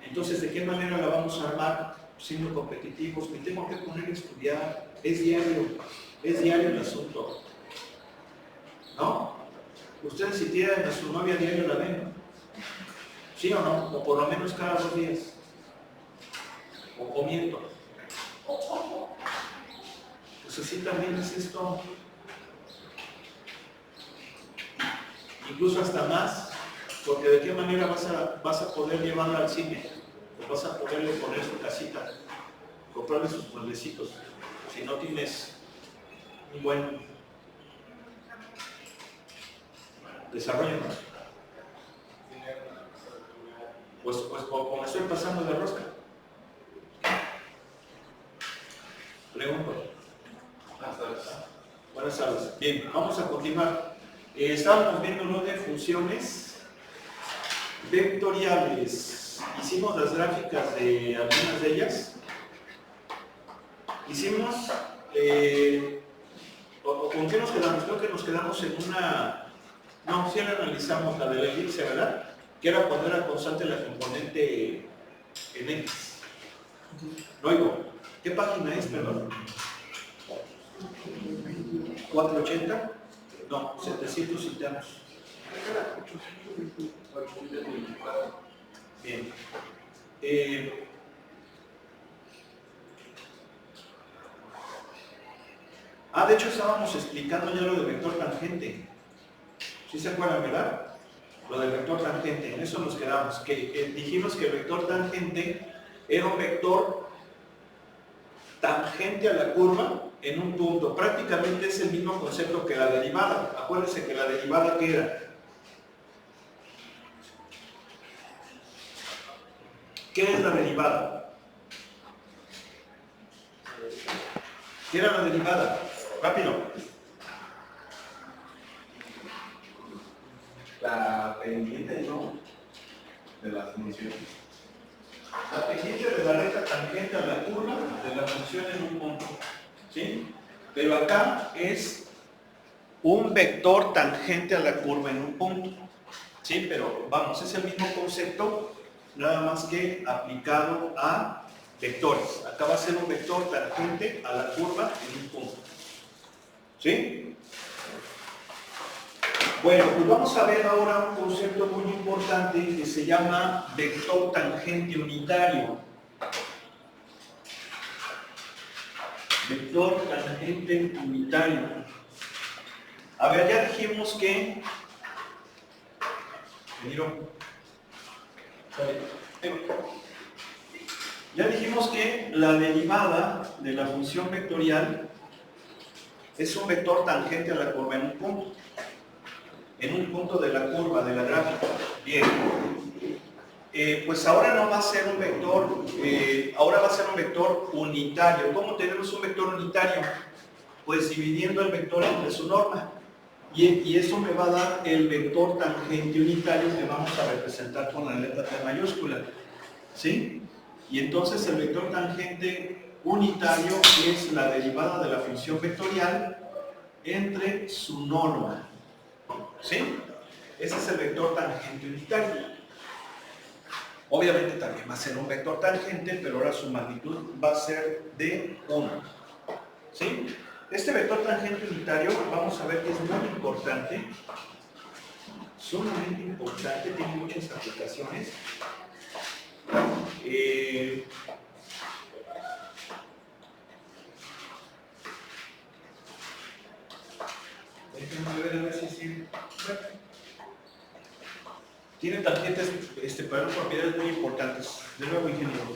Entonces, ¿de qué manera la vamos a armar? Siendo competitivos, me tengo que poner a estudiar, es diario el asunto, ¿no? Ustedes si tienen a su novia diario la ven, ¿no? ¿Sí o no? O por lo menos cada 2 días. O miento. Pues así también es esto. Incluso hasta más, porque de qué manera vas a poder llevarla al cine, o vas a poderle poner su casita, comprarle sus mueblecitos, si no tienes un buen desarrollo, ¿no? Pues como estoy pasando de rosca. Pregunto. Buenas tardes. Bien, vamos a continuar. Estábamos viendo lo de funciones vectoriales. Hicimos las gráficas de algunas de ellas. Hicimos... ¿con qué nos quedamos? Creo que nos quedamos en una... No, sí la analizamos, la de la elipse, ¿verdad? Que era cuando era constante la componente en X. No oigo. ¿Qué página es, perdón? 480. No, 700 y tantos. Bien. De hecho estábamos explicando ya lo de vector tangente. ¿Sí se acuerdan, verdad? Lo del vector tangente, en eso nos quedamos. Que dijimos que el vector tangente era un vector tangente a la curva en un punto. Prácticamente es el mismo concepto que la derivada. Acuérdense que la derivada, ¿qué era? ¿Qué es la derivada? ¿Qué era la derivada? Rápido. La pendiente, ¿no? De las funciones. La pendiente de la recta tangente a la curva de la función en un punto. ¿Sí? Pero acá es un vector tangente a la curva en un punto. ¿Sí? Pero vamos, es el mismo concepto, nada más que aplicado a vectores. Acá va a ser un vector tangente a la curva en un punto. ¿Sí? Bueno, pues vamos a ver ahora un concepto muy importante que se llama vector tangente unitario. Vector tangente unitario. A ver, ya dijimos que... Ya dijimos que la derivada de la función vectorial es un vector tangente a la curva en un punto. En un punto de la curva, de la gráfica. Bien. Pues ahora no va a ser un vector, ahora va a ser un vector unitario. ¿Cómo tenemos un vector unitario? Pues dividiendo el vector entre su norma. Y eso me va a dar el vector tangente unitario que vamos a representar con la letra T mayúscula. ¿Sí? Y entonces el vector tangente unitario es la derivada de la función vectorial entre su norma. ¿Sí? Ese es el vector tangente unitario. Obviamente también va a ser un vector tangente, pero ahora su magnitud va a ser de 1. ¿Sí? Este vector tangente unitario, vamos a ver que es muy importante, sumamente importante, tiene muchas aplicaciones. Déjenme ver a ver si sí. Tiene tangentes para propiedades muy importantes. De nuevo, ingeniero.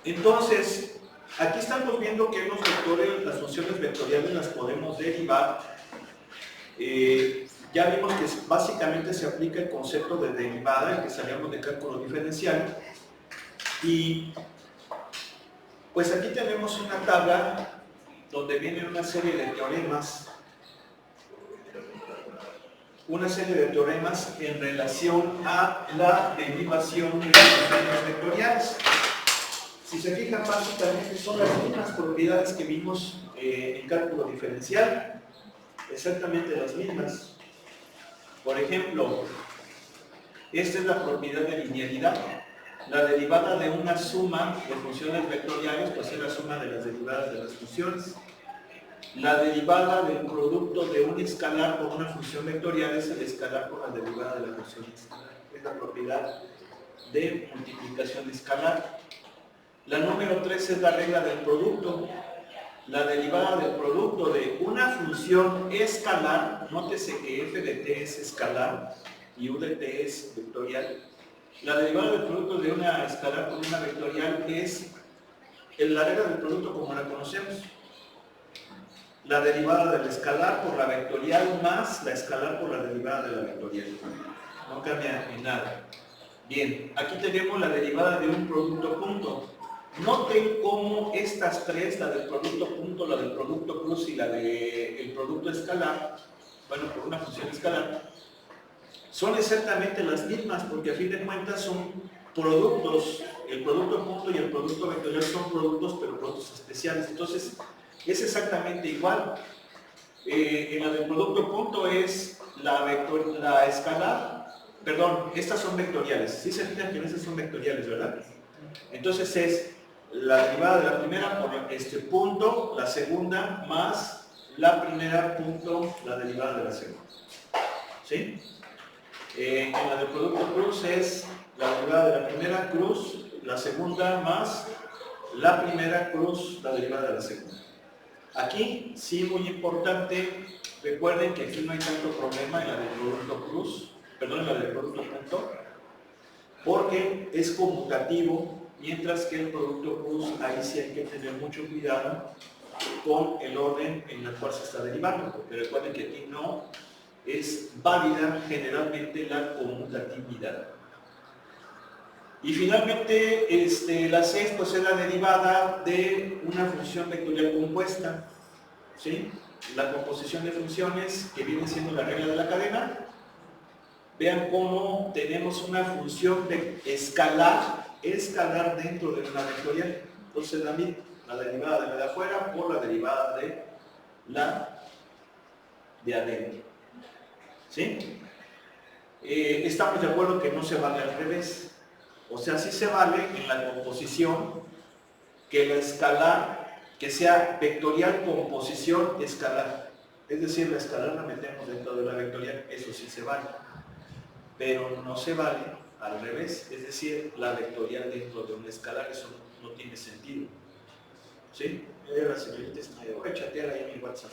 Entonces, aquí estamos viendo que los vectores, las funciones vectoriales las podemos derivar. Ya vimos que básicamente se aplica el concepto de derivada, el que sabíamos de cálculo diferencial. Y pues aquí tenemos una tabla donde viene una serie de teoremas. En relación a la derivación de las funciones vectoriales. Si se fijan, básicamente son las mismas propiedades que vimos en cálculo diferencial, exactamente las mismas. Por ejemplo, esta es la propiedad de linealidad. La derivada de una suma de funciones vectoriales pues es la suma de las derivadas de las funciones. La derivada del producto de un escalar por una función vectorial es el escalar por la derivada de la función escalar. Es la propiedad de multiplicación escalar. La número 3 es la regla del producto. La derivada del producto de una función escalar, nótese que f de t es escalar y u de t es vectorial. La derivada del producto de una escalar por una vectorial es la regla del producto como la conocemos. La derivada del escalar por la vectorial más la escalar por la derivada de la vectorial. No cambia en nada. Bien, aquí tenemos la derivada de un producto punto. Noten cómo estas tres, la del producto punto, la del producto cruz y la del producto escalar, bueno, por una función escalar, son exactamente las mismas, porque a fin de cuentas son productos. El producto punto y el producto vectorial son productos, pero productos especiales. Entonces, es exactamente igual. En la del producto punto es la escalar, perdón, estas son vectoriales. ¿Sí se fijan que estas son vectoriales, verdad? Entonces es la derivada de la primera por este punto, la segunda más la primera punto, la derivada de la segunda. ¿Sí? En la del producto cruz es la derivada de la primera cruz, la segunda más la primera cruz, la derivada de la segunda. Aquí, sí, muy importante, recuerden que aquí no hay tanto problema en la del producto cruz, perdón, en la del producto punto, porque es conmutativo. Mientras que el producto cruz, ahí sí hay que tener mucho cuidado con el orden en el cual se está derivando, porque recuerden que aquí no es válida generalmente la conmutatividad. Y finalmente, la 6 pues es la derivada de una función vectorial compuesta, ¿sí? La composición de funciones que viene siendo la regla de la cadena. Vean cómo tenemos una función de escalar dentro de una vectorial. Entonces también la derivada de la de afuera por la derivada de la de adentro. ¿Sí? Estamos de acuerdo que no se vale al revés. O sea, sí se vale en la composición que la escalar, que sea vectorial composición escalar. Es decir, la escalar la metemos dentro de la vectorial, eso sí se vale. Pero no se vale al revés, es decir, la vectorial dentro de un escalar, eso no tiene sentido. ¿Sí? La señorita está, voy a chatear ahí en mi WhatsApp.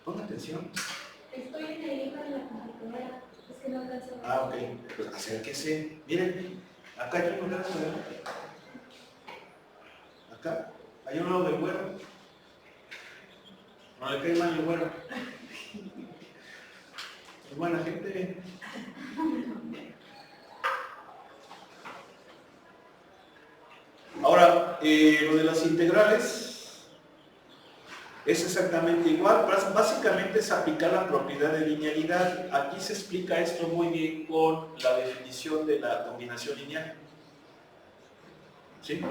Ponga atención. Estoy en el libro de la computadora, es que no alcanzo. Ah, ok, pues acérquese. Miren, acá hay un lado de acá, hay un lado del güero. No le cae mal el güero. Es buena gente. Ahora, lo de las integrales es exactamente igual. Básicamente es aplicar la propiedad de linealidad. Aquí se explica esto muy bien con la definición de la combinación lineal. ¿Sí?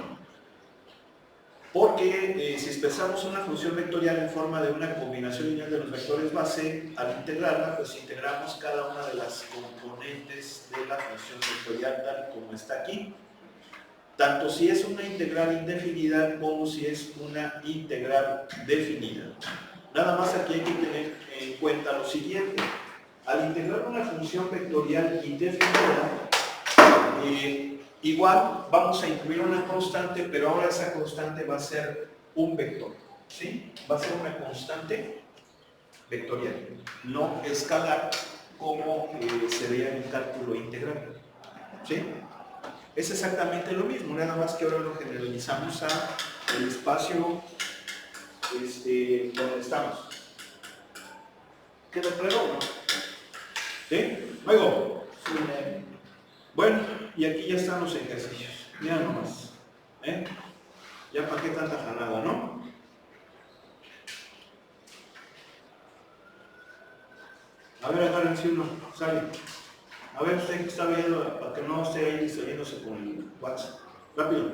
Porque si expresamos una función vectorial en forma de una combinación lineal de los vectores base, al integrarla, pues integramos cada una de las componentes de la función vectorial tal como está aquí. Tanto si es una integral indefinida como si es una integral definida. Nada más aquí hay que tener en cuenta lo siguiente. Al integrar una función vectorial indefinida, igual vamos a incluir una constante, pero ahora esa constante va a ser un vector. ¿Sí? Va a ser una constante vectorial, no escalar como se veía en el cálculo integral. ¿Sí? Es exactamente lo mismo, nada más que ahora lo generalizamos al espacio donde estamos. ¿Queda claro o no? ¿Sí? Luego. Bueno, y aquí ya están los ejercicios. Mira nomás. Ya para qué tanta jalada, ¿no? A ver, agárrense uno, sale. A ver, usted que está viendo, para que no esté ahí distrayéndose con el WhatsApp. Rápido.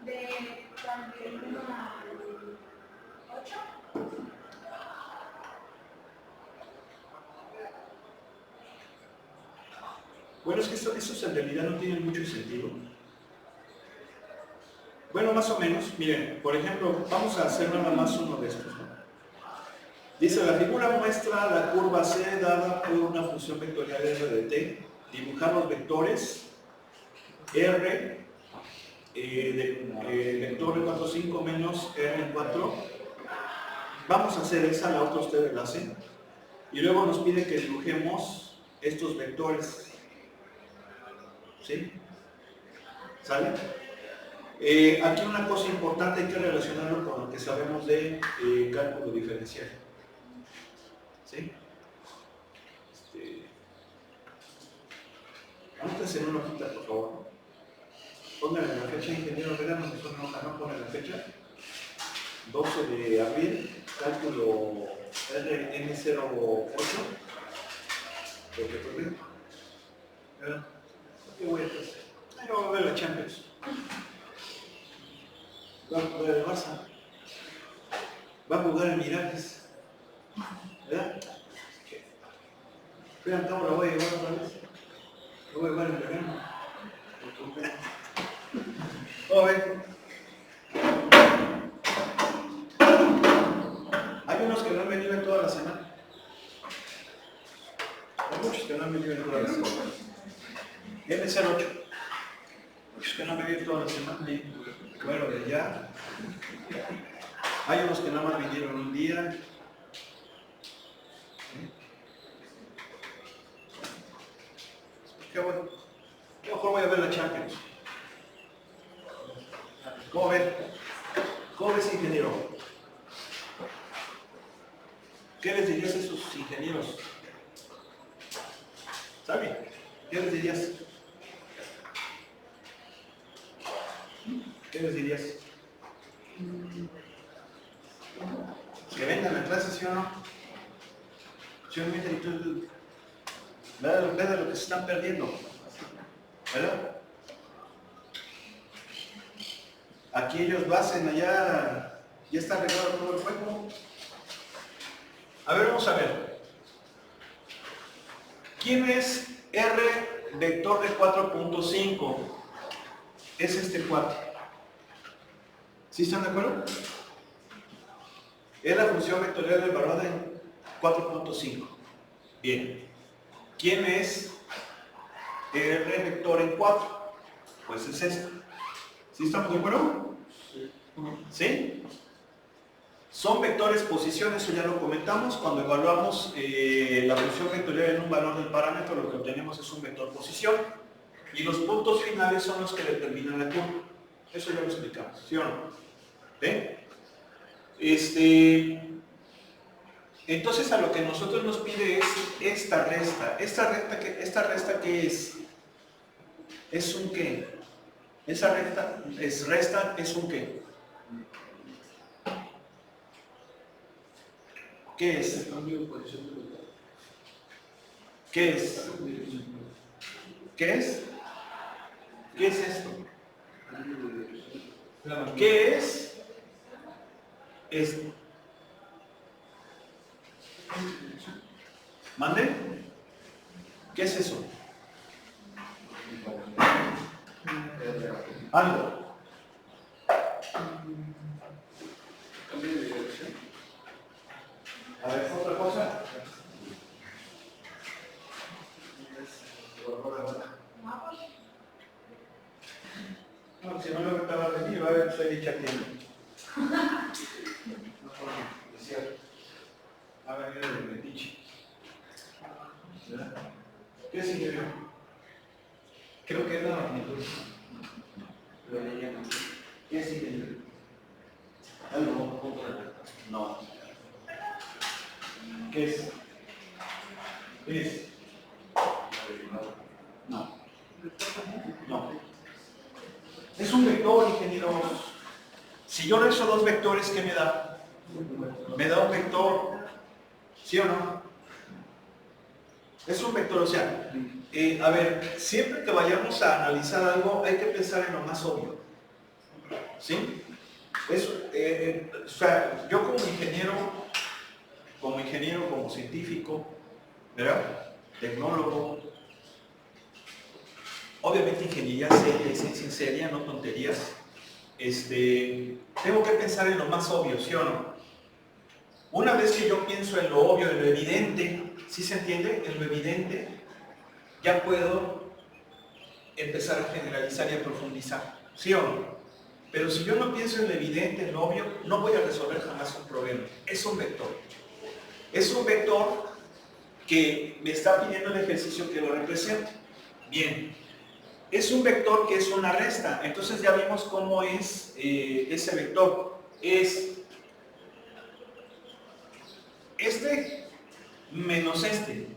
De 41 a 8. Bueno, es que estos en realidad no tienen mucho sentido. Bueno, más o menos, miren, por ejemplo, vamos a hacer nada más uno de estos, ¿no? Dice, la figura muestra la curva C dada por una función vectorial R de t. Dibujar los vectores R vector de 4, 5 menos R en 4. Vamos a hacer esa, la otra ustedes la hacen. Y luego nos pide que dibujemos estos vectores. ¿Sí? ¿Sale? Aquí una cosa importante, hay que relacionarlo con lo que sabemos de cálculo diferencial. ¿Sí? Anótense en una hojita, por favor. Pónganle la fecha, ingeniero, regálanos una hoja, ¿no? Ponen la fecha. 12 de abril, cálculo RN08. ¿Qué voy a hacer? Ahí vamos a ver la Champions. Va a jugar el Barça. Va a jugar el Miralles. ¿Verdad? Vean cómo la voy a llevar otra vez. Lo voy a llevar en verano. Vamos a ver. Hay unos que no han venido en toda la semana. Hay muchos que no han venido en toda la semana. M08. Muchos que no han venido en toda la semana. Bueno, de allá. Hay unos que nada más vinieron un día. Qué bueno. Yo mejor voy a ver la Champions. ¿Cómo ven? ¿Cómo ves, ingeniero? ¿Qué les dirías a esos ingenieros? ¿Saben? ¿Qué les dirías? ¿Qué les dirías? Que vengan a clase, ¿sí o no? ¿Sí o no? Vean lo que se están perdiendo. ¿Verdad? Aquí ellos lo hacen, allá ya está arreglado todo el juego. A ver, vamos a ver. ¿Quién es R vector de 4.5? Es este cuate. ¿Sí están de acuerdo? Es la función vectorial del valor de 4.5. Bien. ¿Quién es R vector en 4? Pues es este. ¿Sí estamos de acuerdo? ¿Sí? Son vectores posición, eso ya lo comentamos. Cuando evaluamos la función vectorial en un valor del parámetro, lo que obtenemos es un vector posición. Y los puntos finales son los que determinan la curva. Eso ya lo explicamos, ¿sí o no? ¿Ven? Entonces a lo que nosotros nos pide es esta resta. ¿Esta resta qué es? ¿Es un qué? Esa resta es un qué. ¿Qué es? ¿Qué es? ¿Qué es? ¿Qué es esto? ¿Qué es esto? ¿Mande? ¿Qué es eso? Algo. A ver, otra cosa. No, si no me gustaba venir, va a ver, soy dicha tienda. Va a venir el metiche. ¿Qué significa? Creo que es la magnitud. ¿Qué significa? ¿Algo? No. ¿Qué es? ¿Qué es? No. No. Es un vector, ingenieros. Si yo rezo dos vectores, ¿qué me da? Me da un vector. ¿Sí o no? Es un vector, o sea, a ver, siempre que vayamos a analizar algo, hay que pensar en lo más obvio. ¿Sí? O sea, yo como ingeniero, como científico, ¿verdad? Tecnólogo, obviamente ingeniería seria y ciencia seria, no tonterías, tengo que pensar en lo más obvio, ¿sí o no? Una vez que yo pienso en lo obvio, en lo evidente, ¿sí se entiende? En lo evidente, ya puedo empezar a generalizar y a profundizar, ¿sí o no? Pero si yo no pienso en lo evidente, en lo obvio, no voy a resolver jamás un problema. Es un vector. Es un vector que me está pidiendo el ejercicio que lo represente. Bien. Es un vector que es una resta. Entonces ya vimos cómo es ese vector. Es este menos este.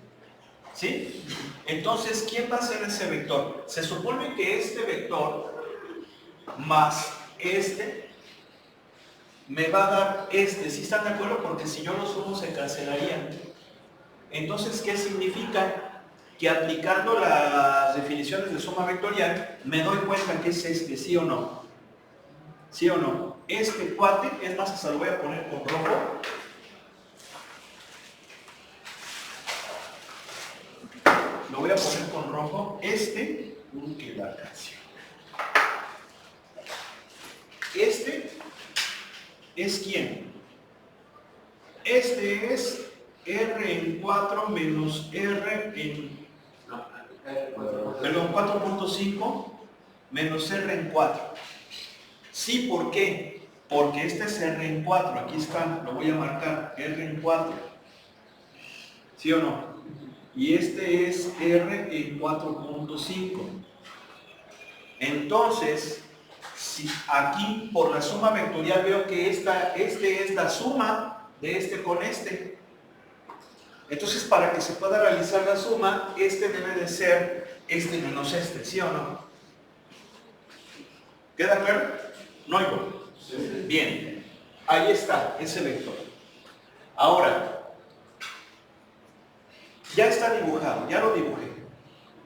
¿Sí? Entonces, ¿quién va a ser ese vector? Se supone que este vector más este me va a dar este. ¿Sí están de acuerdo? Porque si yo los sumo se cancelarían. Entonces, ¿qué significa? Que aplicando las definiciones de suma vectorial me doy cuenta que es este, ¿sí o no? ¿Sí o no? Este cuate, es más, hasta lo voy a poner con rojo. Lo voy a poner con rojo. Que la canción. Este es ¿quién? Este es R en 4 menos R en... Perdón, 4.5 menos R en 4. Sí, ¿por qué? Porque este es R en 4. Aquí está, lo voy a marcar, R en 4. ¿Sí o no? Y este es R en 4.5. Entonces, si aquí por la suma vectorial veo que este es la suma de este con este. Entonces, para que se pueda realizar la suma, este debe de ser este menos este, ¿sí o no? ¿Queda claro? ¿No oigo? Sí. Bien, ahí está ese vector. Ahora, ya está dibujado, ya lo dibujé.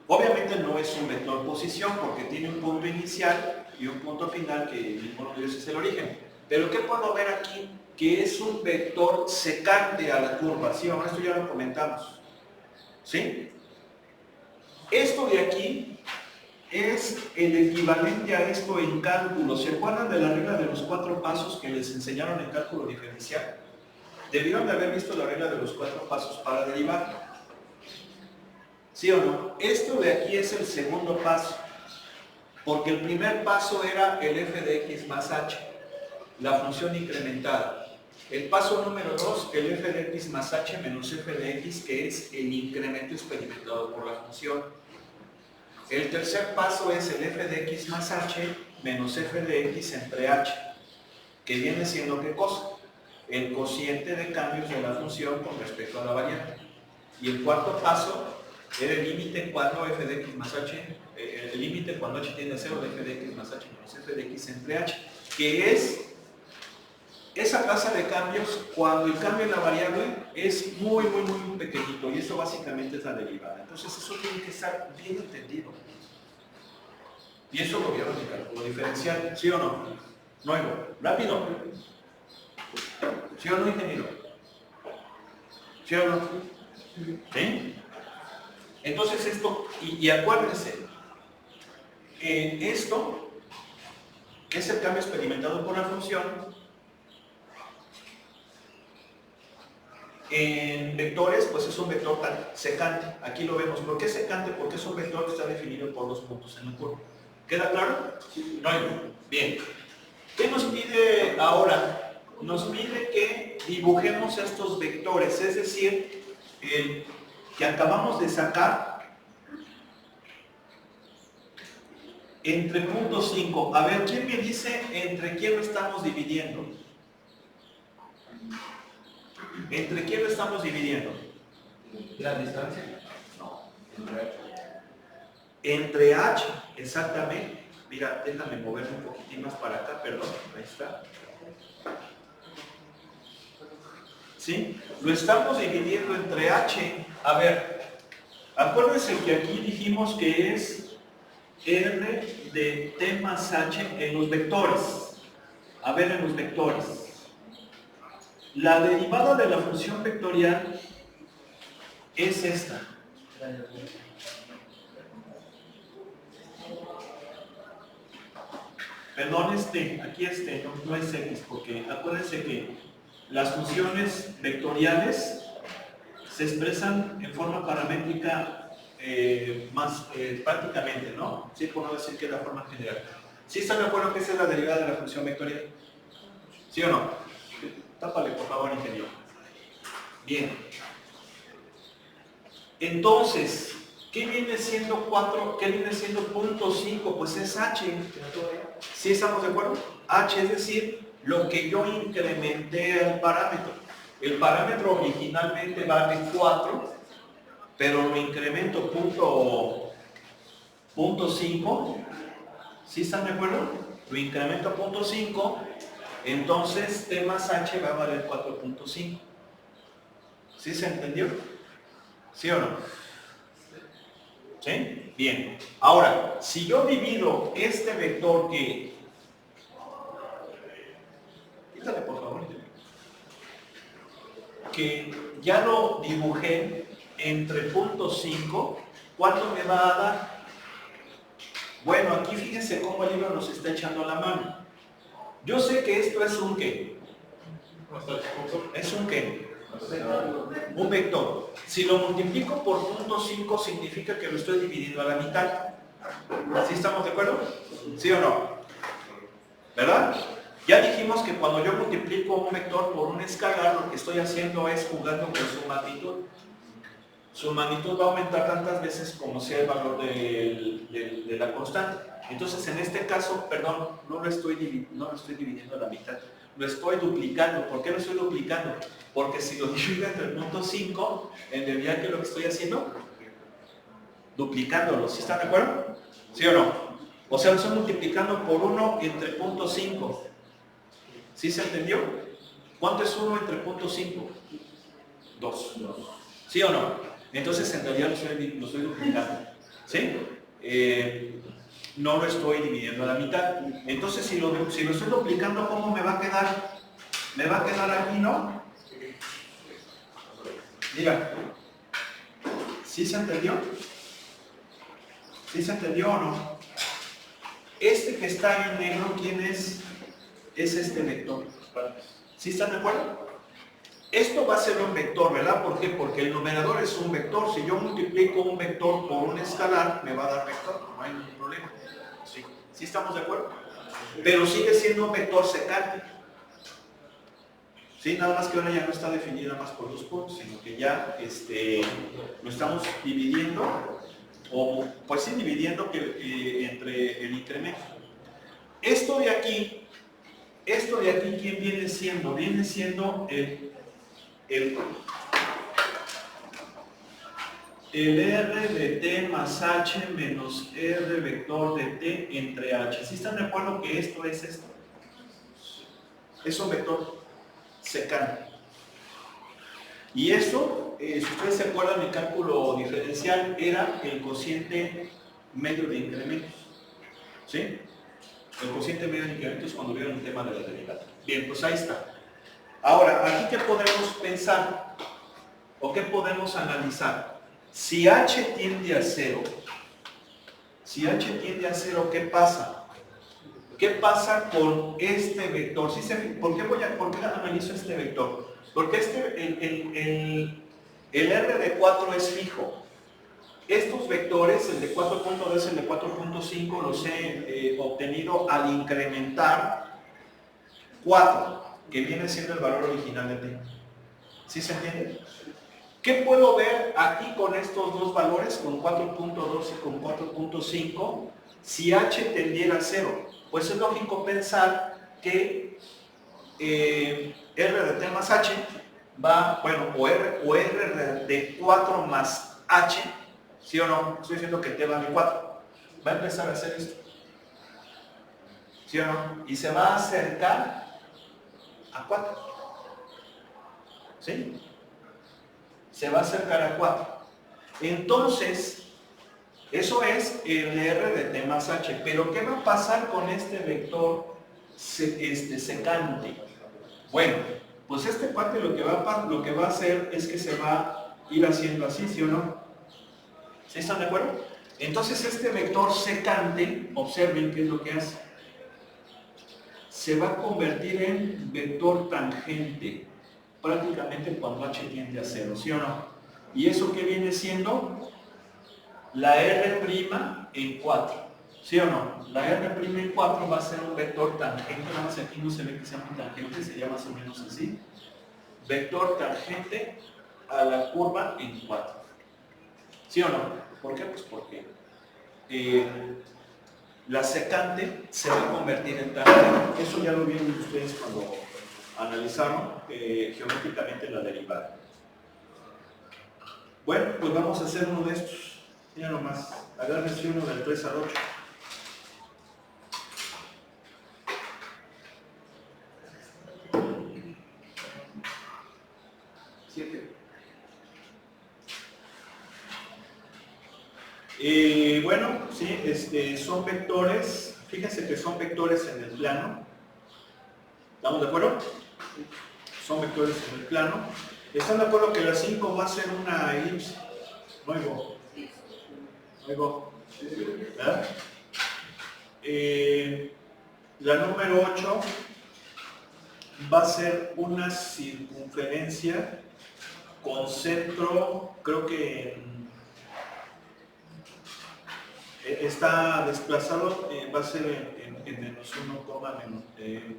Obviamente no es un vector posición porque tiene un punto inicial y un punto final que ninguno de ellos es el origen. Pero ¿qué puedo ver aquí? Que es un vector secante a la curva, ¿sí o no? Esto ya lo comentamos. ¿Sí? Esto de aquí es el equivalente a esto en cálculo. ¿Se acuerdan de la regla de los 4 pasos que les enseñaron en cálculo diferencial? Debieron de haber visto la regla de los 4 pasos para derivar. ¿Sí o no? Esto de aquí es el segundo paso. Porque el primer paso era el f de x más h, la función incrementada. El paso número 2, el f de x más h menos f de x, que es el incremento experimentado por la función. El tercer paso es el f de x más h menos f de x entre h, que viene siendo ¿qué cosa? El cociente de cambios de la función con respecto a la variable. Y el cuarto paso era el límite cuando f de x más h, el límite cuando h tiende a 0 de f de x más h menos f de x entre h, que es esa tasa de cambios cuando el cambio en la variable es muy pequeñito, y eso básicamente es la derivada. Entonces eso tiene que estar bien entendido. Y eso lo vieron en cálculo diferencial, ¿sí o no? No oigo. Rápido. ¿Sí o no, ingeniero? ¿Sí o no? ¿Sí? Entonces esto, y acuérdense, esto es el cambio experimentado por la función. En vectores, pues es un vector tan secante. Aquí lo vemos. ¿Por qué secante? Porque es un vector que está definido por 2 puntos en la curva. ¿Queda claro? No hay. Bien. ¿Qué nos pide ahora? Nos pide que dibujemos estos vectores, es decir, el que acabamos de sacar entre puntos 5. A ver, ¿quién me dice entre quién lo estamos dividiendo? ¿Entre quién lo estamos dividiendo? ¿La distancia? No. Entre h, exactamente. Mira, déjame moverme un poquitín más para acá, perdón. Ahí está. ¿Sí? Lo estamos dividiendo entre h. A ver, acuérdense que aquí dijimos que es r de t más h en los vectores. A ver, en los vectores. La derivada de la función vectorial es esta. Perdón, aquí no es X, porque acuérdense que las funciones vectoriales se expresan en forma paramétrica prácticamente, ¿no? Sí, por no decir que es la forma general. ¿Sí están de acuerdo que esa es la derivada de la función vectorial? ¿Sí o no? Tápale, por favor, ingeniero. Bien. Entonces, ¿qué viene siendo 4? ¿Qué viene siendo 0.5? Pues es h. ¿Sí estamos de acuerdo? H, es decir, lo que yo incrementé al parámetro. El parámetro originalmente vale 4, pero lo incremento 0.5. ¿Sí están de acuerdo? Lo incremento a 0.5, entonces T más H va a valer 4.5. ¿Sí se entendió? ¿Sí o no? ¿Sí? Bien. Ahora, si yo divido este vector que... Quítale, por favor. Que ya lo dibujé entre 0.5, ¿cuánto me va a dar? Bueno, aquí fíjense cómo el libro nos está echando la mano. Yo sé que esto es un ¿qué? ¿Es un qué? Un vector. Si lo multiplico por 0.5 significa que lo estoy dividiendo a la mitad. ¿Sí estamos de acuerdo? ¿Sí o no? ¿Verdad? Ya dijimos que cuando yo multiplico un vector por un escalar, lo que estoy haciendo es jugando con su magnitud. Su magnitud va a aumentar tantas veces como sea el valor de la constante. Entonces, en este caso, perdón, no lo estoy dividiendo a la mitad, lo estoy duplicando. ¿Por qué lo estoy duplicando? Porque si lo divido entre el 0.5, en realidad, ¿qué es lo que estoy haciendo? Duplicándolo. ¿Sí están de acuerdo? ¿Sí o no? O sea, lo estoy multiplicando por 1 entre 0.5. ¿Sí se entendió? ¿Cuánto es 1 entre 0.5? 2. ¿Sí o no? Entonces, en realidad lo estoy duplicando. ¿Sí? No lo estoy dividiendo a la mitad. Entonces, si lo estoy duplicando, ¿cómo me va a quedar? Me va a quedar aquí, ¿no? Diga. ¿Sí se entendió? ¿Sí se entendió o no? Este que está en negro, ¿quién es? Es este vector. ¿Sí están de acuerdo? Esto va a ser un vector, ¿verdad? ¿Por qué? Porque el numerador es un vector. Si yo multiplico un vector por un escalar, me va a dar vector. No hay ningún problema. ¿Sí? ¿Sí estamos de acuerdo? Pero sigue siendo un vector secante. ¿Sí? Nada más que ahora ya no está definida más por 2 puntos, sino que ya lo estamos dividiendo, o pues sí, dividiendo entre el incremento. Esto de aquí, ¿quién viene siendo? Viene siendo el R de T más H menos R vector de T entre H. ¿Sí están de acuerdo que esto es esto? Es un vector secante. Y eso, si ustedes se acuerdan, el cálculo diferencial era el cociente medio de incrementos. ¿Sí? El cociente medio de incrementos cuando vieron el tema de la derivada. Bien, pues ahí está. Ahora, aquí ¿qué podemos pensar? ¿O qué podemos analizar? Si h tiende a 0, ¿qué pasa? ¿Qué pasa con este vector? ¿Por qué analizo este vector? Porque el R de 4 es fijo. Estos vectores, el de 4.2 y el de 4.5, los he obtenido al incrementar 4, que viene siendo el valor original de t. ¿Sí se entiende? ¿Qué puedo ver aquí con estos dos valores, con 4.2 y con 4.5? Si h tendiera a 0, pues es lógico pensar que R de t más h va, bueno, o R de 4 más h, ¿sí o no? Estoy diciendo que t vale 4. Va a empezar a hacer esto. ¿Sí o no? Y se va a acercar a 4. ¿Sí? Se va a acercar a 4. Entonces, eso es el R de t más h. Pero ¿qué va a pasar con este vector secante? Bueno, pues este cuate lo que va a hacer es que se va a ir haciendo así, ¿sí o no? ¿Sí están de acuerdo? Entonces este vector secante, observen qué es lo que hace. se va a convertir en vector tangente, prácticamente cuando h tiende a 0, ¿sí o no? ¿Y eso qué viene siendo? La R' en 4, ¿sí o no? La R' en 4 va a ser un vector tangente, nada más aquí no se ve que sea un tangente, sería más o menos así. Vector tangente a la curva en 4. ¿Sí o no? ¿Por qué? Pues porque la secante se va a convertir en tangente. Eso ya lo vieron ustedes cuando analizaron geométricamente la derivada. Bueno, pues vamos a hacer uno de estos. Mira nomás, agárrense uno del 3 al 8. Bueno, sí, son vectores, fíjense que son vectores en el plano. ¿Estamos de acuerdo? Son vectores en el plano. ¿Están de acuerdo que la 5 va a ser una elipse? No oigo. No oigo. ¿Verdad? La número 8 va a ser una circunferencia con centro, creo que está desplazado, va a ser en menos 1,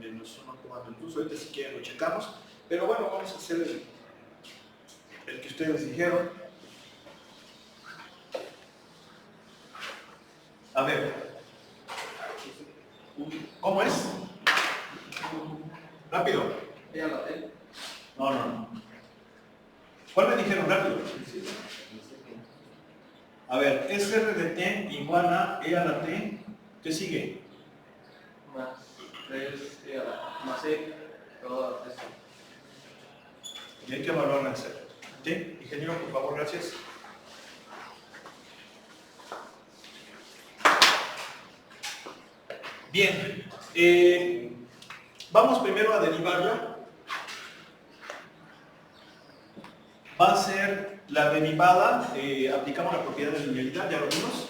menos 1,2. Ahorita si quieren lo checamos, pero bueno, vamos a hacer el que ustedes dijeron. A ver, ¿cómo es? Rápido. No. ¿Cuál me dijeron rápido? A ver, es R de t igual a E a la t. ¿Qué sigue? Más 3 más E, todo eso. Y hay que evaluarla en cero. ¿Sí? Ingeniero, por favor, gracias. Bien. Vamos primero a derivarla. Va a ser la derivada, aplicamos la propiedad de linealidad, ya lo vimos.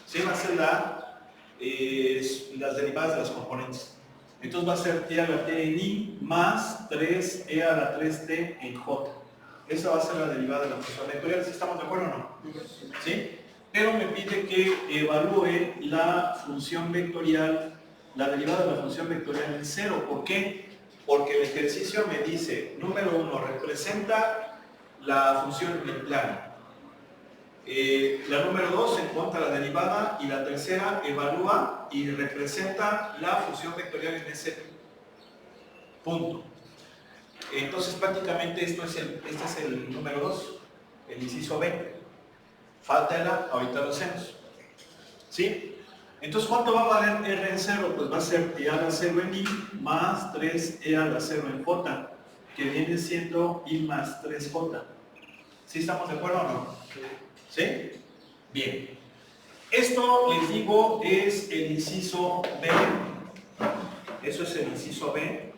Sí, va a ser las derivadas de las componentes. Entonces va a ser t a la t en i más 3e a la 3t en j. Esa va a ser la derivada de la función vectorial. ¿Sí estamos de acuerdo o no? ¿Sí? Pero me pide que evalúe la función vectorial, la derivada de la función vectorial en cero. ¿Por qué? Porque el ejercicio me dice, número 1, representa la función en el plano. La número 2 encuentra la derivada y la tercera evalúa y representa la función vectorial en ese punto. Entonces prácticamente este es el número 2, el inciso B. Falta el A, ahorita lo hacemos. ¿Sí? Entonces, ¿cuánto va a valer R en 0? Pues va a ser E a la 0 en I más 3E a la 0 en J, que viene siendo I más 3J. ¿Sí estamos de acuerdo o no? ¿Sí? Bien. Esto, les digo, es el inciso B. Eso es el inciso B.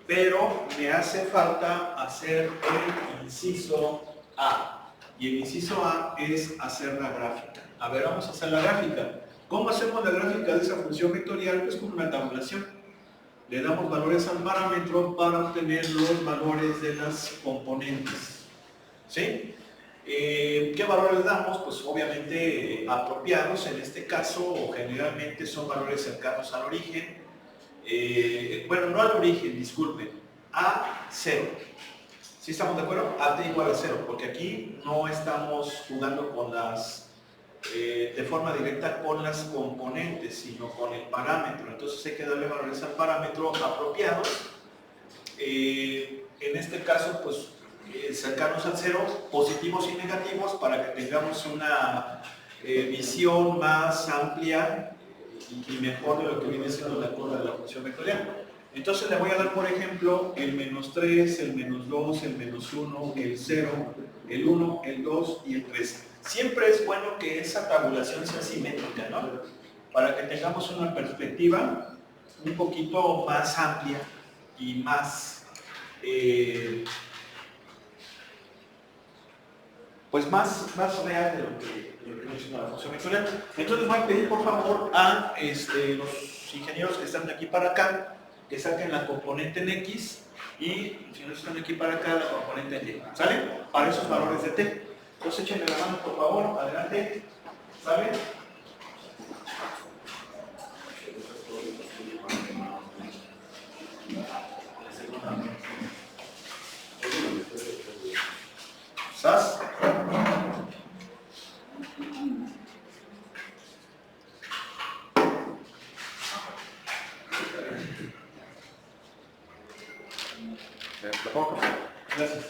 Pero me hace falta hacer el inciso A. Y el inciso A es hacer la gráfica. A ver, vamos a hacer la gráfica. ¿Cómo hacemos la gráfica de esa función vectorial? Pues con una tabulación. Le damos valores al parámetro para obtener los valores de las componentes. ¿Sí? ¿Qué valores damos? Pues obviamente apropiados en este caso, o generalmente son valores cercanos al origen. Bueno, no al origen, disculpen, a 0. ¿Sí estamos de acuerdo? A t igual a 0, porque aquí no estamos jugando con de forma directa con las componentes, sino con el parámetro. Entonces hay que darle valores al parámetro apropiados. En este caso, pues cercanos al 0, positivos y negativos, para que tengamos una visión más amplia y mejor de lo que viene siendo la curva de la función vectorial. Entonces le voy a dar, por ejemplo, el menos 3, el menos 2, el menos 1, el 0, el 1, el 2 y el 3. Siempre es bueno que esa tabulación sea simétrica, ¿no? Para que tengamos una perspectiva un poquito más amplia y más, pues más real de lo que menciona la función vectorial. Entonces voy a pedir por favor a los ingenieros que están de aquí para acá, que saquen la componente en X y si no están de aquí para acá, la componente en Y. ¿Sale? Para esos valores de T. Entonces échenme la mano, por favor. Adelante. ¿Sale? ¿Sas? Gracias.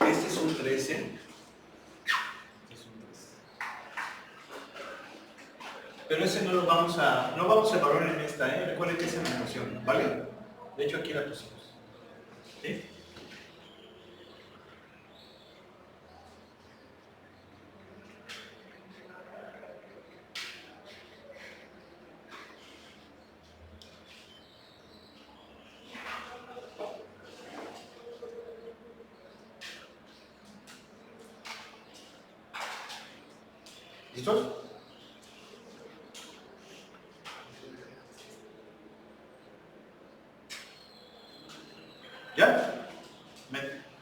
Este es un 13. Pero ese no lo vamos a evaluar en esta, recuerden que es en la noción, ¿vale? De hecho aquí la pusimos. ¿Sí? ¿Listos? ¿Ya?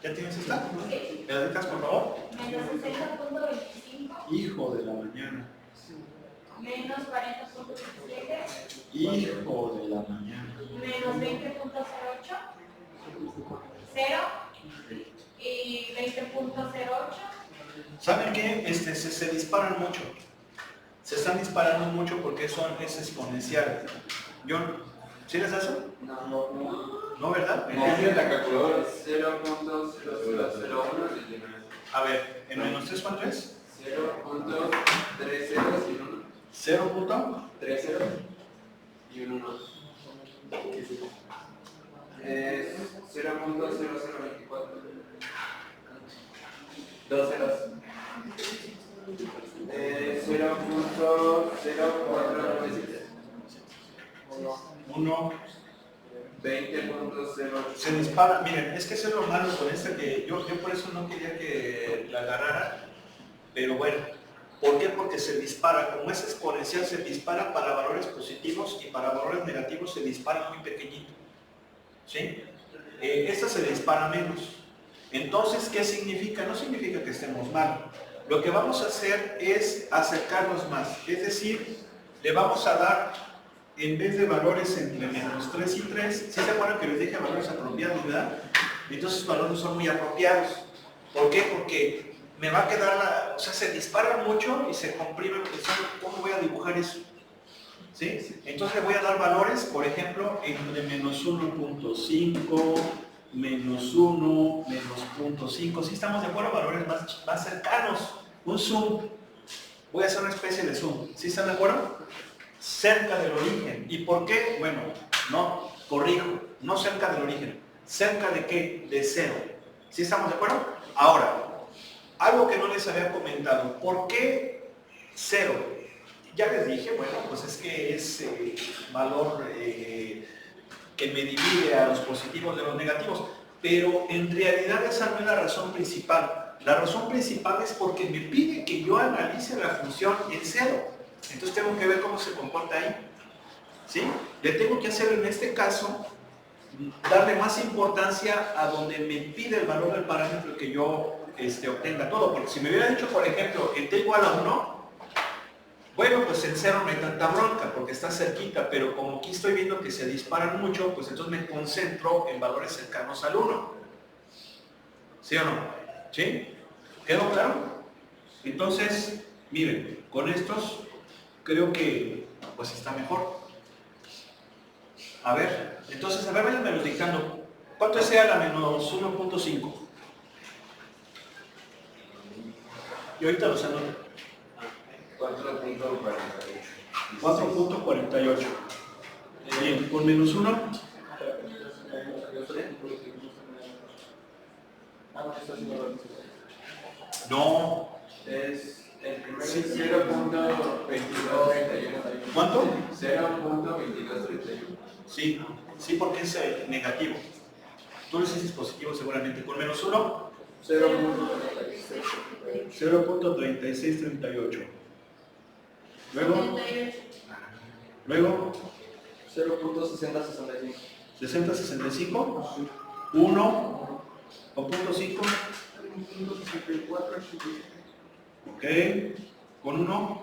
¿Ya tienes esta? Sí. ¿Me la dictas, por favor? Menos 60.25. Hijo de la mañana. Menos 40.17. Hijo de la mañana. Menos 20.08. 0. Y 20.08. ¿Saben qué? Se disparan mucho. Se están disparando mucho porque es exponencial. John, ¿sí les hace? ¿No, verdad? La calculadora. 0.0001 A ver, ¿en menos 3 cuánto es? 0.30 y un 1. 0 punto. 30 y un 1. Es 0.0024. 2 ceros. 0.0497. 1. 20.08. Se dispara. Miren, es que eso es lo malo con que yo por eso no quería que la agarrara. Pero bueno, ¿por qué? Porque se dispara. Como es exponencial, se dispara para valores positivos y para valores negativos se dispara muy pequeñito. ¿Sí? Esta se dispara menos. Entonces, ¿qué significa? No significa que estemos mal. Lo que vamos a hacer es acercarnos más. Es decir, le vamos a dar, en vez de valores entre menos 3 y 3, ¿sí se acuerdan que les dije valores apropiados, verdad? Entonces los valores son muy apropiados. ¿Por qué? Porque me va a quedar o sea, se dispara mucho y se comprime. ¿Cómo voy a dibujar eso? ¿Sí? Entonces le voy a dar valores, por ejemplo, entre menos 1.5, menos 1, menos 0.5. ¿Sí estamos de acuerdo? Valores más cercanos. Un zoom. Voy a hacer una especie de zoom. ¿Sí están de acuerdo? Cerca del origen. ¿Y por qué? Bueno, no, corrijo. No cerca del origen. ¿Cerca de qué? De 0. ¿Sí estamos de acuerdo? Ahora, algo que no les había comentado. ¿Por qué 0? Ya les dije, bueno, pues es que es valor que me divide a los positivos de los negativos, pero en realidad esa no es la razón principal. La razón principal es porque me pide que yo analice la función en 0. Entonces tengo que ver cómo se comporta ahí. ¿Sí? Le tengo que hacer en este caso, darle más importancia a donde me pide el valor del parámetro que yo obtenga todo. Porque si me hubiera dicho, por ejemplo, en t igual a 1, bueno, pues en 0 no hay tanta bronca porque está cerquita, pero como aquí estoy viendo que se disparan mucho, pues entonces me concentro en valores cercanos al 1. ¿Sí o no? ¿Sí? ¿Quedó claro? Entonces, miren, con estos creo que pues está mejor. A ver, entonces, a ver, váyanme los dictando. ¿Cuánto es la menos 1.5? Y ahorita los anoto. 4.48. Bien, con menos 1. No. Es el primero es 0.2231. ¿Cuánto? 0.2231. Sí, sí, porque es negativo. Tú lo hiciste positivo seguramente. Con menos 1, 0.3638. Luego, 0.6065. 6065, 1 o punto 5, ok, con 1,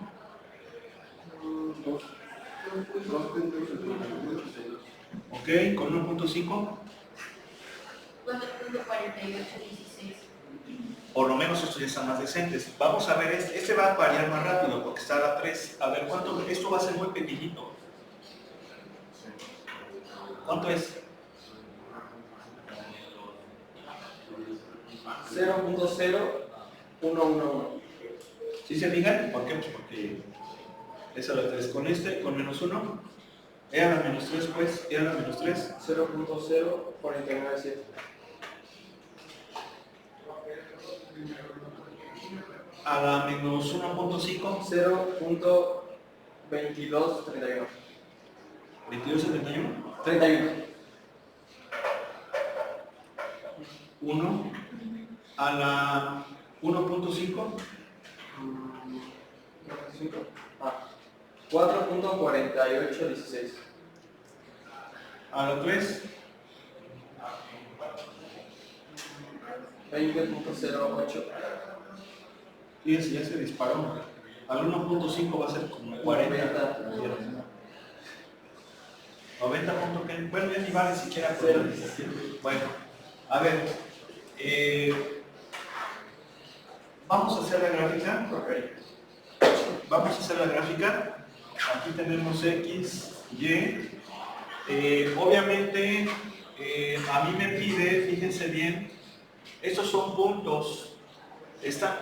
ok, con 1.5, 4.4816. por lo menos estos ya están más decentes. Vamos a ver, este va a variar más rápido porque está a la 3. A ver, ¿cuánto? Esto va a ser muy pequeñito. ¿Cuánto es? 0.0111. ¿Sí se fijan? ¿Por qué? Pues porque es a la 3. Con este, con menos 1, era la menos 3, pues, era la menos 3. 0.0497. A la menos 1.5, 0.2231. 2271, 31. 1, a la 1.5, 4.4816. a la 3, 20.08. fíjense, ya se disparó. Al 1.5 va a ser como 40. 90 puntos que, bueno, ya ni vale siquiera por el. Bueno, a ver, vamos a hacer la gráfica. Vamos a hacer la gráfica. Aquí tenemos X, Y. Obviamente, a mí me pide, fíjense bien, estos son puntos.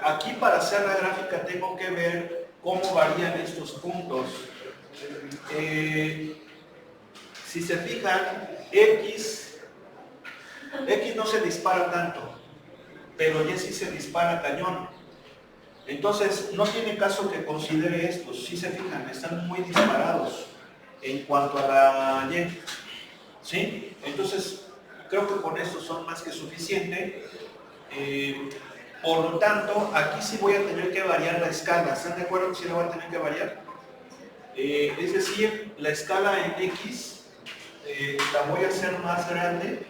Aquí para hacer la gráfica tengo que ver cómo varían estos puntos. Si se fijan, X no se dispara tanto, pero Y sí se dispara cañón. Entonces, no tiene caso que considere estos. Si se fijan, están muy disparados en cuanto a la Y. ¿Sí? Entonces, creo que con estos son más que suficiente. Por lo tanto, aquí sí voy a tener que variar la escala. ¿Están de acuerdo que sí la voy a tener que variar? Es decir, la escala en X la voy a hacer más grande.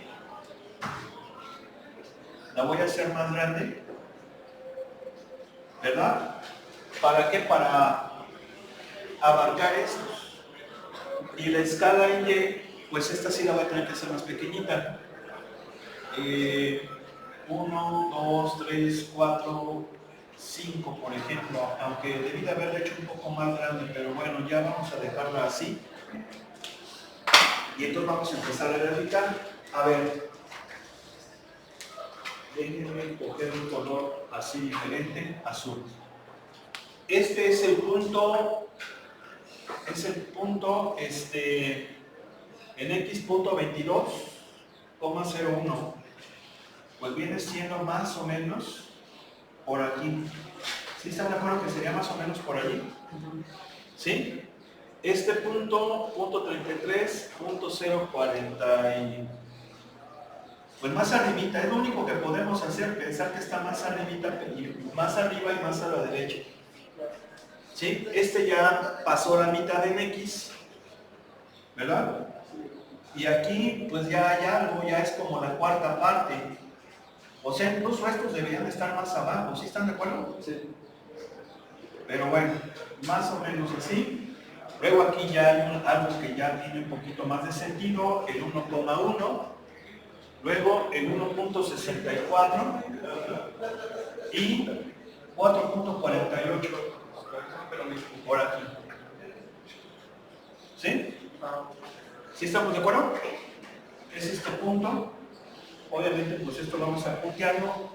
La voy a hacer más grande. ¿Verdad? ¿Para qué? Para abarcar estos. Y la escala en Y, pues esta sí la voy a tener que hacer más pequeñita. 1, 2, 3, 4, 5, por ejemplo, aunque debí de haberla hecho un poco más grande, pero bueno, ya vamos a dejarla así. Y entonces vamos a empezar a graficar. A ver, déjenme coger un color así diferente, azul. Este es el punto, en x.22,01. Pues viene siendo más o menos por aquí. ¿Sí están de acuerdo que sería más o menos por allí? ¿Sí? Este punto 33.040. Pues más arribita, es lo único que podemos hacer, pensar que está más arribita, más arriba y más a la derecha. ¿Sí? Este ya pasó la mitad en X, ¿verdad? Y aquí pues ya hay algo, ya es como la cuarta parte. O sea, incluso estos deberían estar más abajo, ¿sí están de acuerdo? Sí. Pero bueno, más o menos así. Luego aquí ya hay algo que ya tiene un poquito más de sentido, el 1,1. Luego el 1.64 y 4.48 por aquí. ¿Sí? ¿Sí estamos de acuerdo? Es este punto. Obviamente, pues esto vamos a puntearlo.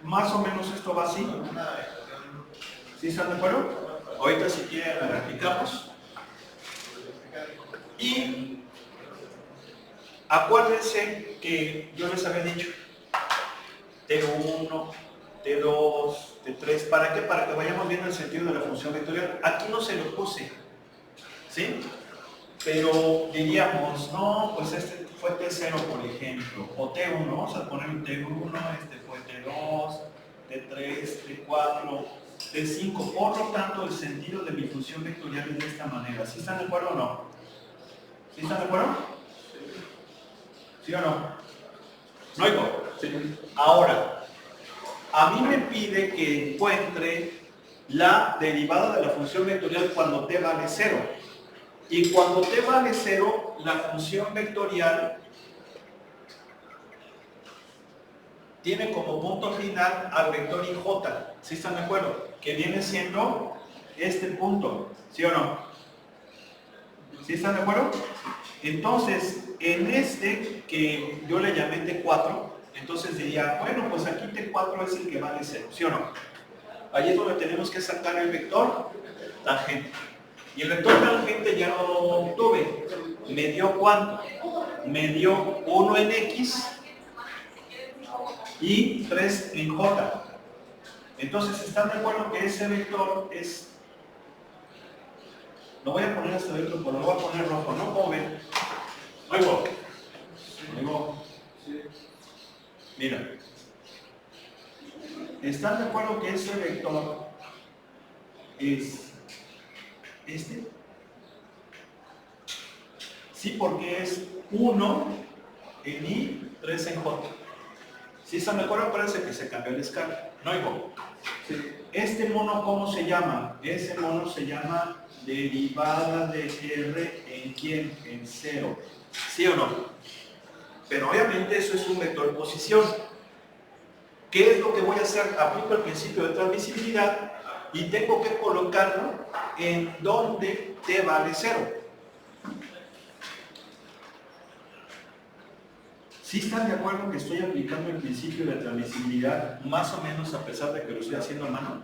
Más o menos esto va así. ¿Sí están de acuerdo? Ahorita si quieren la graficamos. Acuérdense que yo les había dicho T1, T2, T3, ¿para qué? Para que vayamos viendo el sentido de la función vectorial. Aquí no se lo puse, ¿sí? Pero diríamos, no, pues este fue T0, por ejemplo, o T1, vamos a poner un T1, este fue T2, T3, T4, T5, por lo tanto el sentido de mi función vectorial es de esta manera. ¿Sí están de acuerdo o no? ¿Sí están de acuerdo? ¿Sí o no? ¿No oigo? Sí. Ahora, a mí me pide que encuentre la derivada de la función vectorial cuando t vale 0. Y cuando t vale 0, la función vectorial tiene como punto final al vector IJ. ¿Sí están de acuerdo? Que viene siendo este punto. ¿Sí o no? ¿Sí están de acuerdo? Entonces, en este que yo le llamé T4, entonces diría, bueno, pues aquí T4 es el que vale 0, ¿sí o no? Ahí es donde tenemos que sacar el vector tangente. Y el vector tangente ya no lo obtuve. ¿Me dio cuánto? Me dio 1 en X y 3 en J. Entonces, ¿están de acuerdo que ese vector es... Lo voy a poner hasta dentro, pero lo voy a poner rojo, ¿no? ¿Cómo ven? Luego. Luego. Mira. ¿Están de acuerdo que ese vector es este? Sí, porque es 1 en I, 3 en J. ¿Sí están de acuerdo? Acuérdense que se cambió la escala. ¿No oigo? Sí. Este mono, ¿cómo se llama? Ese mono se llama derivada de R en ¿quién? En 0. ¿Sí o no? Pero obviamente eso es un vector posición. ¿Qué es lo que voy a hacer? Aplico el principio de transmisibilidad y tengo que colocarlo en donde t vale 0. ¿Sí están de acuerdo que estoy aplicando el principio de transmisibilidad más o menos a pesar de que lo estoy haciendo a mano?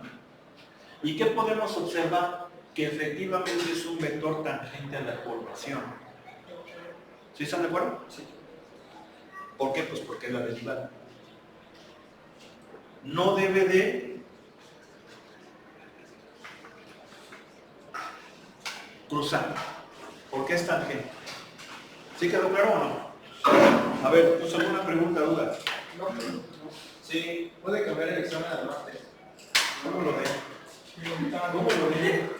¿Y qué podemos observar? Que efectivamente es un vector tangente a la curvación. ¿Sí están de acuerdo? Sí. ¿Por qué? Pues porque es la derivada. No debe de cruzar, porque es tangente. ¿Sí quedó claro o no? A ver, pues alguna pregunta, duda. No. Sí, puede cambiar el examen al martes. ¿Cómo lo ve? ¿Cómo lo ve?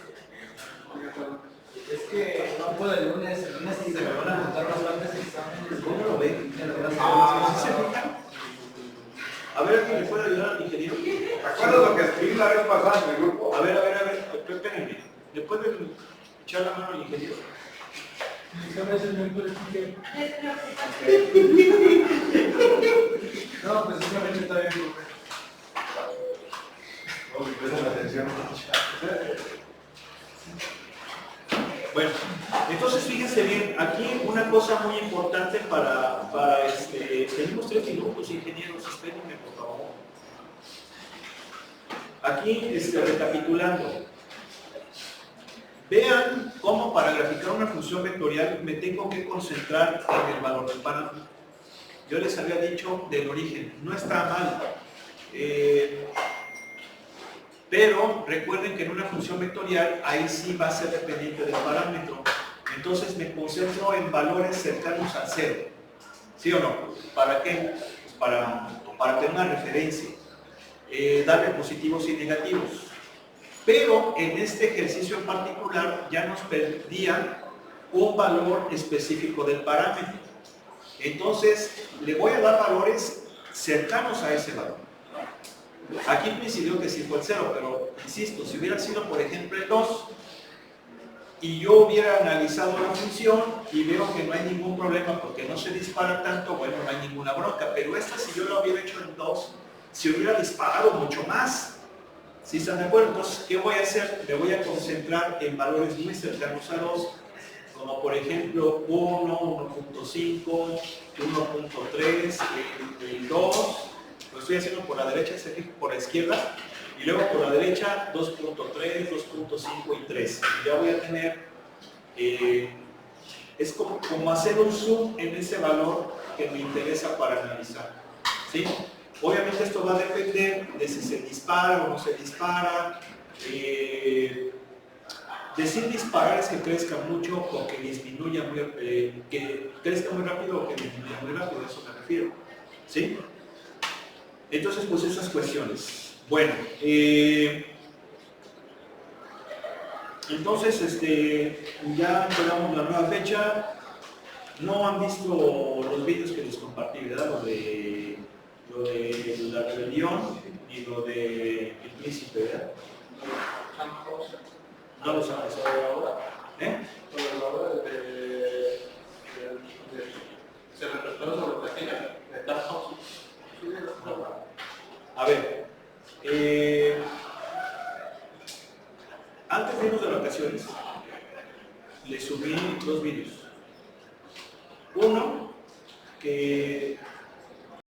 Es que no puedo el lunes y se me van a juntar bastantes exámenes. ¿Cómo lo ve? ¿Sí se fijan? A ver, ¿alguien le puede ayudar al ingeniero? ¿Te acuerdas lo que escribí la vez pasada en el grupo? A ver, espérenme. ¿Le pueden echar la mano al ingeniero? No, pues simplemente está bien, profe. No, me prestan atención. Bueno, entonces fíjense bien, aquí una cosa muy importante tenemos 3 minutos, ingenieros, espérenme por favor. Aquí, recapitulando, vean cómo para graficar una función vectorial me tengo que concentrar en el valor del parámetro. Yo les había dicho del origen, no está mal. Pero recuerden que en una función vectorial ahí sí va a ser dependiente del parámetro. Entonces me concentro en valores cercanos a 0. ¿Sí o no? ¿Para qué? Pues para tener una referencia. Darle positivos y negativos. Pero en este ejercicio en particular ya nos pedían un valor específico del parámetro. Entonces le voy a dar valores cercanos a ese valor. Aquí coincidió que sí fue el 0, pero insisto, si hubiera sido por ejemplo el 2 y yo hubiera analizado la función y veo que no hay ningún problema porque no se dispara tanto, bueno, no hay ninguna bronca, pero esta si yo lo hubiera hecho en 2, se hubiera disparado mucho más. ¿Sí están de acuerdo? Entonces, ¿qué voy a hacer? Me voy a concentrar en valores muy cercanos a 2, como por ejemplo 1, 1.5, 1.3, el 2. Lo estoy haciendo por la derecha, por la izquierda, y luego por la derecha 2.3, 2.5 y 3. Y ya voy a tener Es como hacer un zoom en ese valor que me interesa para analizar. ¿Sí? Obviamente esto va a depender de si se dispara o no se dispara. Decir disparar es que crezca mucho o que disminuya que crezca muy rápido o que disminuya muy rápido, a eso me refiero. ¿Sí? Entonces, pues esas cuestiones. Bueno, entonces ya esperamos la nueva fecha. No han visto los vídeos que les compartí, ¿verdad? Lo de la rebelión y lo de el príncipe, ¿verdad? No lo sabes. ¿Eh? Se reflexionó sobre la página de Dark House. A ver, antes de irnos de vacaciones, les subí 2 vídeos. Uno, que